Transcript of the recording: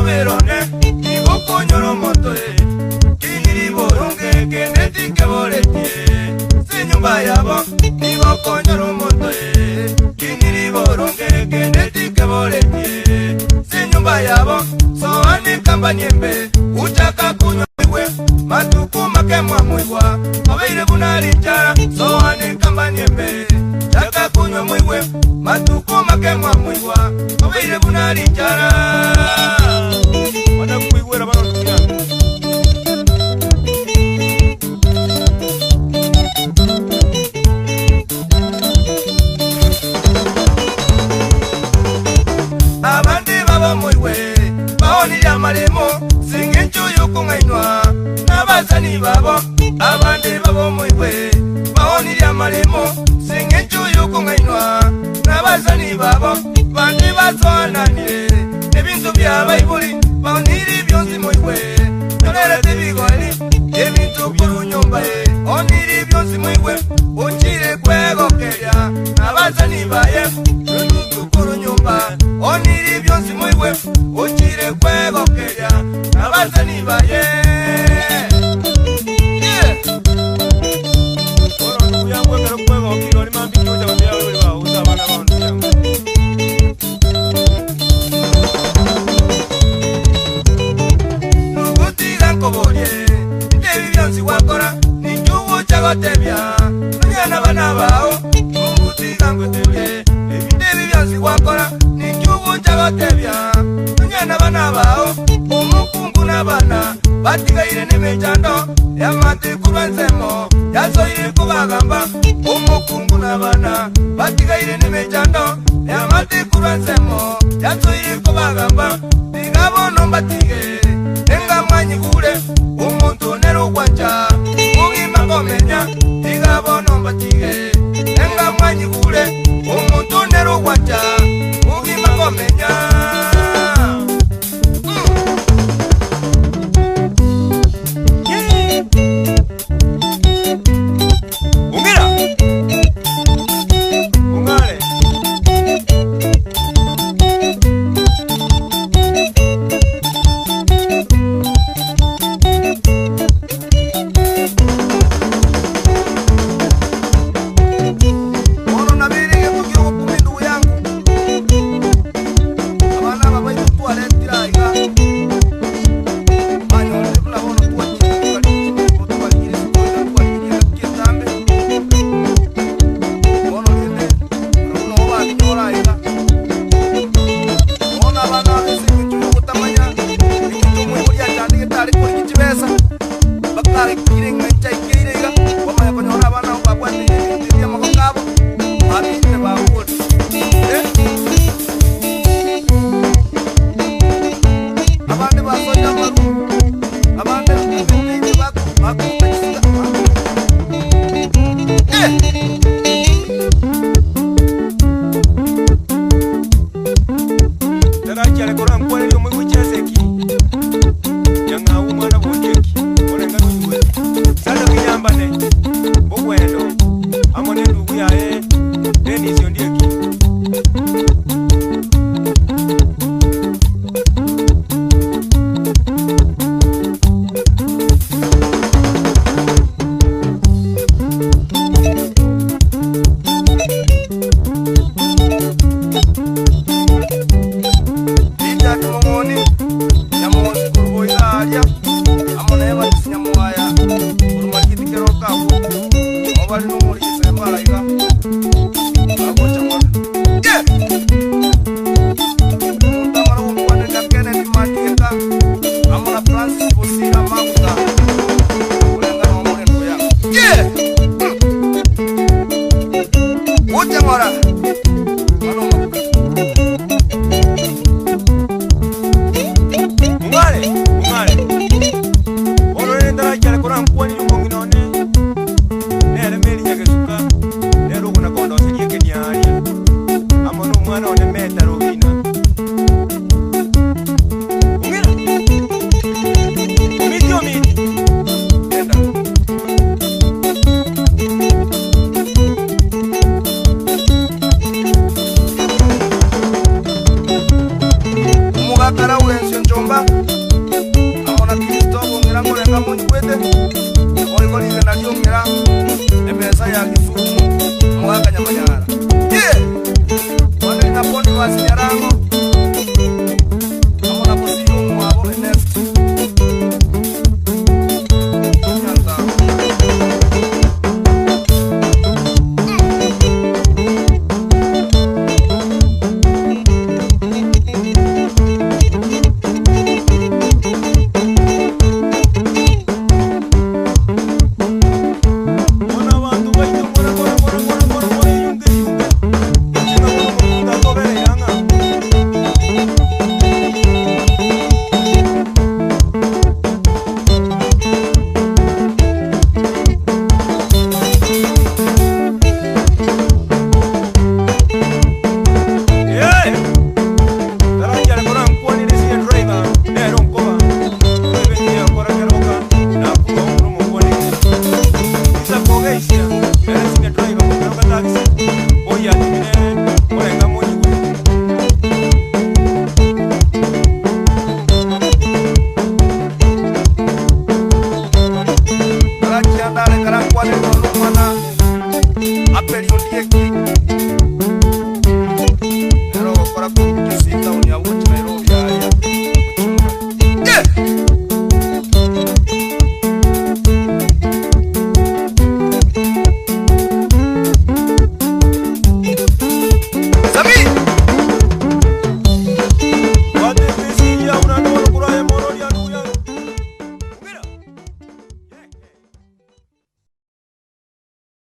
berone igo konyoro motoe kiniri boronge kendeti keboretie senyumba yabo igo konyoro motoe kiniri boronge kendeti keboretie senyumba yabo soani kambanyembe utaka kunywa iwe matuku makemwa mwiwa obeire bunarichara soani kambanyembe taka kunywa mwiwe matuku makemwa mwiwa obeire bunarichara wana kuigwera bano tuyana abandi baba mwiwe baoni ya maremo singencho yokungainwa nabazani babo abandi baba mwiwe baoni ya maremo singencho yokungainwa nabazani babo bandi bazwananire ebintu bya bayibuli baoniri byonzi mwiwe nolere tebigoni ebintu kurunyumba oniri byonzi mwiwe uchire kwegokeya nabazani baye ebintu kurunyumba oniri byonzi mwiwe uchire kwegokeya nabazani baye tebya nanyana bana bao umutika ngwetebye ebindebi byansi wakora nikyubu njagatebya nanyana bana bao umukungu n'abana batigaire n'emijando yamatikuru ensemo yasoire kubagamba umukungu n'abana batigaire n'emijando yamatikuru ensemo yasoire kubagamba tigabo batige enga mwanyigure umuntu nerugwacha menya igabo nomba tige enga mwanyigure umuntu nerugwacha ugima komenya Nyara Ulencio Njomba Amona Kristo Ngera Ngorenga Munyikwete Oiko Lile na Liongera Emesa ya Kifumu Mwaka Nyamanyara Yeah Wani na Poni Wasi Nyarango